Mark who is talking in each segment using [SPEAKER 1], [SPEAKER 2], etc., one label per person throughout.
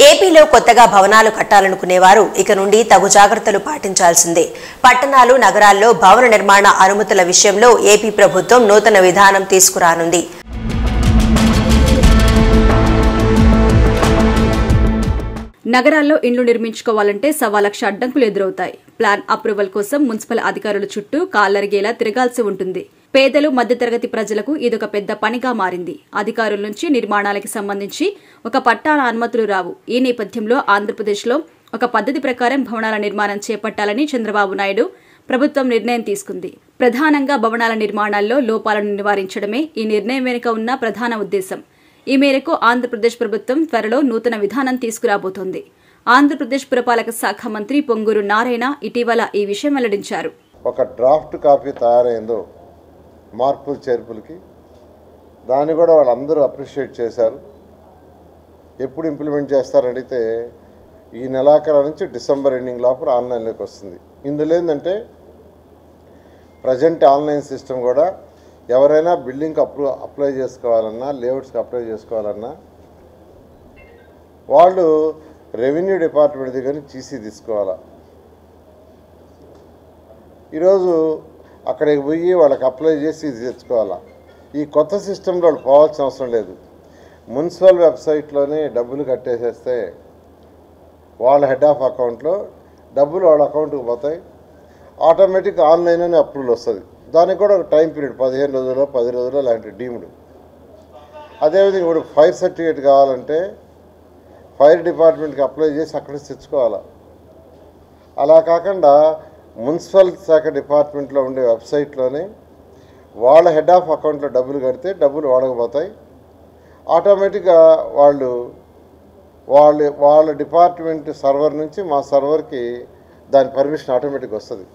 [SPEAKER 1] ఏపీలో కొత్తగా భవనాలు కట్టాలనుకునేవారు ఇక నుండి తగు జాగ్రత్తలు పాటించాల్సిందే. పట్టణాలు, నగరాల్లో భవన నిర్మాణ అనుమతుల విషయంలో ఏపీ ప్రభుత్వం నూతన విధానం తీసుకురానుంది.
[SPEAKER 2] నగరాల్లో ఇండ్లు నిర్మించుకోవాలంటే 1,00,000 అడ్డంకులు ఎదురవుతాయి. ప్లాన్ అప్రూవల్ కోసం మున్సిపల్ అధికారుల చుట్టూ కాళ్లరిగేలా తిరగాల్సి ఉంటుంది. పేదలు, మధ్యతరగతి ప్రజలకు ఇదొక పెద్ద పనిగా మారింది. అధికారుల నుంచి నిర్మాణాలకి సంబంధించి ఒక పట్టాల అనుమతులు రావు. ఈ నేపథ్యంలో ఆంధ్రప్రదేశ్లో ఒక పద్ధతి ప్రకారం భవనాల నిర్మాణం చేపట్టాలని చంద్రబాబు నాయుడు ప్రభుత్వం నిర్ణయం తీసుకుంది. ప్రధానంగా భవనాల నిర్మాణాల్లో లోపాలను నివారించడమే ఈ నిర్ణయం వెనుక ఉన్న ప్రధాన ఉద్దేశం. ఈ మేరకు ఆంధ్రప్రదేశ్ ప్రభుత్వం త్వరలో నూతన విధానం తీసుకురాబోతోంది. ఆంధ్రప్రదేశ్ పురపాలక శాఖ మంత్రి పొంగూరు నారాయణ ఇటీవల ఈ విషయం వెల్లడించారు.
[SPEAKER 3] ఒక డ్రాఫ్ట్ కాపీ తయారైందో మార్పులు చేర్పులకి దాన్ని కూడా వాళ్ళందరూ అప్రిషియేట్ చేశారు. ఎప్పుడు ఇంప్లిమెంట్ చేస్తారడిగితే ఈ నెలాఖరు నుంచి డిసెంబర్ ఎండింగ్ లోపల ఆన్లైన్లోకి వస్తుంది. ఇందులో ఏంటంటే ప్రజెంట్ ఆన్లైన్ సిస్టమ్ కూడా ఎవరైనా బిల్డింగ్కి అప్లై చేసుకోవాలన్నా, లేఅవుట్స్కి అప్లై చేసుకోవాలన్నా వాళ్ళు రెవెన్యూ డిపార్ట్మెంట్ దగ్గర నుంచి టీసీ తీసుకోవాలా. ఈరోజు అక్కడికి పోయి వాళ్ళకి అప్లై చేసి ఇది తెచ్చుకోవాలా. ఈ కొత్త సిస్టంలో వాళ్ళు పోవాల్సిన అవసరం లేదు. మున్సిపల్ వెబ్సైట్లోనే డబ్బులు కట్టేసేస్తే వాళ్ళ హెడ్ ఆఫ్ అకౌంట్లో డబ్బులు వాళ్ళ అకౌంట్కి పోతాయి. ఆటోమేటిక్ ఆన్లైన్లోనే అప్రూవల్ వస్తుంది. దానికి కూడా ఒక టైం పీరియడ్ 15 రోజులు 10 రోజులు లాంటి డీమ్డ్. అదేవిధంగా ఇప్పుడు ఫైర్ సర్టిఫికేట్ కావాలంటే ఫైర్ డిపార్ట్మెంట్కి అప్లై చేసి అక్కడ తెచ్చుకోవాలా. అలా కాకుండా మున్సిపల్ శాఖ డిపార్ట్మెంట్లో ఉండే వెబ్సైట్లోనే వాళ్ళ హెడ్ ఆఫ్ అకౌంట్లో డబ్బులు కడితే డబ్బులు వాళ్ళకి పోతాయి. ఆటోమేటిక్గా వాళ్ళ డిపార్ట్మెంట్ సర్వర్ నుంచి మా సర్వర్కి దాని పర్మిషన్ ఆటోమేటిక్గా వస్తుంది.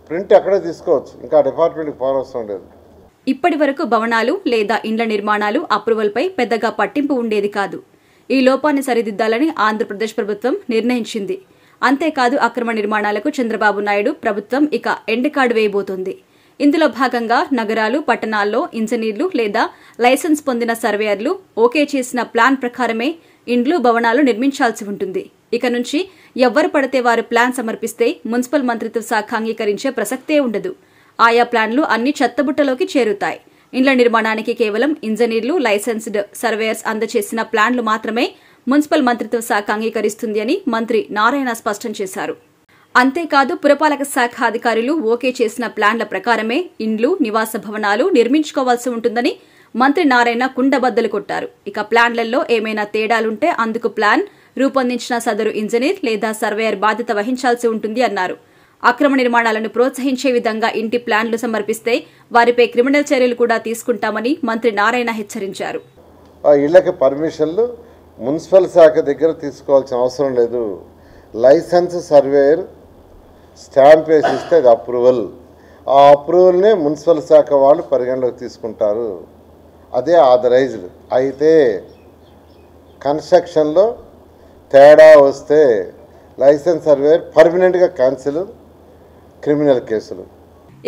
[SPEAKER 3] ప్రింట్ అక్కడే తీసుకోవచ్చు, ఇంకా డిపార్ట్మెంట్కి పోనవసరం లేదు.
[SPEAKER 2] ఇప్పటి వరకు భవనాలు లేదా ఇండ్ల నిర్మాణాలు అప్రూవల్పై పెద్దగా పట్టింపు ఉండేది కాదు. ఈ లోపాన్ని సరిదిద్దాలని ఆంధ్రప్రదేశ్ ప్రభుత్వం నిర్ణయించింది. అంతేకాదు అక్రమ నిర్మాణాలకు చంద్రబాబు నాయుడు ప్రభుత్వం ఇక ఎండ్ కార్డు వేయబోతోంది. ఇందులో భాగంగా నగరాలు, పట్టణాల్లో ఇంజనీర్లు లేదా లైసెన్స్ పొందిన సర్వేయర్లు ఓకే చేసిన ప్లాన్ ప్రకారమే ఇండ్లు, భవనాలు నిర్మించాల్సి ఉంటుంది. ఇక నుంచి ఎవ్వరు పడితే వారు ప్లాన్ సమర్పిస్తే మున్సిపల్ మంత్రిత్వ శాఖ అంగీకరించే ప్రసక్తే ఉండదు. ఆయా ప్లాన్లు అన్ని చెత్తబుట్టలోకి చేరుతాయి. ఇండ్ల నిర్మాణానికి కేవలం ఇంజనీర్లు, లైసెన్స్డ్ సర్వేయర్స్ అందజేసిన ప్లాన్లు మాత్రమే మున్సిపల్ మంత్రిత్వ శాఖ అంగీకరిస్తుంది అని మంత్రి నారాయణ స్పష్టం చేశారు. అంతేకాదు పురపాలక శాఖ అధికారులు ఓకే చేసిన ప్లాన్ల ప్రకారమే ఇండ్లు, నివాస భవనాలు నిర్మించుకోవాల్సి ఉంటుందని మంత్రి నారాయణ కుండబద్దలు కొట్టారు. ఇక ప్లాన్లలో ఏమైనా తేడాలుంటే అందుకు ప్లాన్ రూపొందించిన సదరు ఇంజనీర్ లేదా సర్వేయర్ బాధ్యత వహించాల్సి ఉంటుంది అన్నారు. అక్రమ నిర్మాణాలను ప్రోత్సహించే విధంగా ఇంటి ప్లాన్లు సమర్పిస్తే వారిపై క్రిమినల్ చర్యలు కూడా తీసుకుంటామని మంత్రి నారాయణ హెచ్చరించారు.
[SPEAKER 3] ఇళ్లకి పర్మిషన్లు మున్సిపల్ శాఖ దగ్గర తీసుకోవాల్సిన అవసరం లేదు. లైసెన్స్ సర్వేయర్ స్టాంప్ వేసి ఇస్తే అది అప్రూవల్. ఆ అప్రూవల్నే మున్సిపల్ శాఖ వాళ్ళు పరిగణలోకి తీసుకుంటారు. అదే ఆథరైజ్డ్. అయితే కన్స్ట్రక్షన్లో తేడా వస్తే లైసెన్స్ సర్వేయర్ పర్మనెంట్గా క్యాన్సిల్, క్రిమినల్ కేసులు.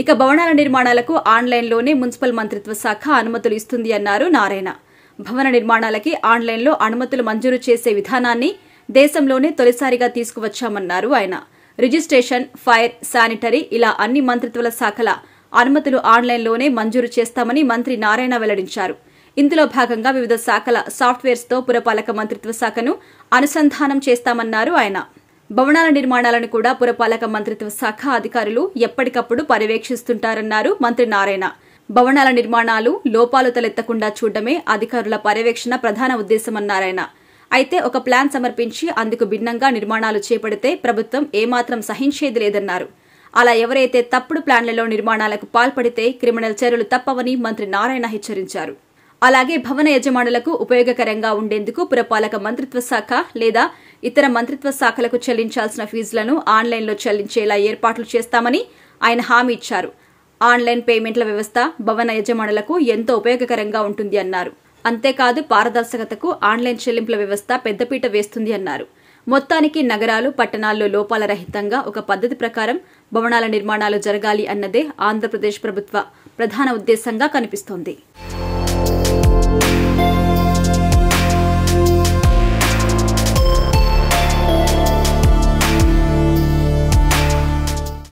[SPEAKER 2] ఇక భవనాల నిర్మాణాలకు ఆన్లైన్లోనే మున్సిపల్ మంత్రిత్వ శాఖ అనుమతులు ఇస్తుంది అన్నారు నారాయణ. భవన నిర్మాణాలకి ఆన్లైన్లో అనుమతులు మంజూరు చేసే విధానాన్ని దేశంలోనే తొలిసారిగా తీసుకువచ్చామన్నారు ఆయన. రిజిస్ట్రేషన్, ఫైర్, శానిటరీ ఇలా అన్ని మంత్రిత్వల శాఖల అనుమతులు ఆన్లైన్లోనే మంజూరు చేస్తామని మంత్రి నారాయణ వెల్లడించారు. ఇందులో భాగంగా వివిధ శాఖల సాఫ్ట్వేర్స్తో పురపాలక మంత్రిత్వ శాఖను అనుసంధానం చేస్తామన్నారు ఆయన. భవనాల నిర్మాణాలను కూడా పురపాలక మంత్రిత్వ శాఖ అధికారులు ఎప్పటికప్పుడు పర్యవేక్షిస్తుంటారన్నారు మంత్రి నారాయణ. భవనాల నిర్మాణాలు లోపాలు తలెత్తకుండా చూడడమే అధికారుల పర్యవేక్షణ ప్రధాన ఉద్దేశమన్నారాయన. అయితే ఒక ప్లాన్ సమర్పించి అందుకు భిన్నంగా నిర్మాణాలు చేపడితే ప్రభుత్వం ఏమాత్రం సహించేది లేదన్నారు. అలా ఎవరైతే తప్పుడు ప్లాన్లలో నిర్మాణాలకు పాల్పడితే క్రిమినల్ చర్యలు తప్పవని మంత్రి నారాయణ హెచ్చరించారు. అలాగే భవన యజమానులకు ఉపయోగకరంగా ఉండేందుకు పురపాలక మంత్రిత్వ శాఖ లేదా ఇతర మంత్రిత్వ శాఖలకు చెల్లించాల్సిన ఫీజులను ఆన్లైన్లో చెల్లించేలా ఏర్పాట్లు చేస్తామని ఆయన హామీ ఇచ్చారు. ఆన్లైన్ పేమెంట్ల వ్యవస్థ భవన యజమానులకు ఎంతో ఉపయోగకరంగా ఉంటుంది అన్నారు. అంతేకాదు పారదర్శకతకు ఆన్లైన్ చెల్లింపుల వ్యవస్థ పెద్దపీట వేస్తుంది అన్నారు. మొత్తానికి నగరాలు, పట్టణాల్లో లోపాల రహితంగా ఒక పద్ధతి ప్రకారం భవనాల నిర్మాణాలు జరగాలి అన్నదే ఆంధ్రప్రదేశ్ ప్రభుత్వ ప్రధాన ఉద్దేశంగా కనిపిస్తోంది.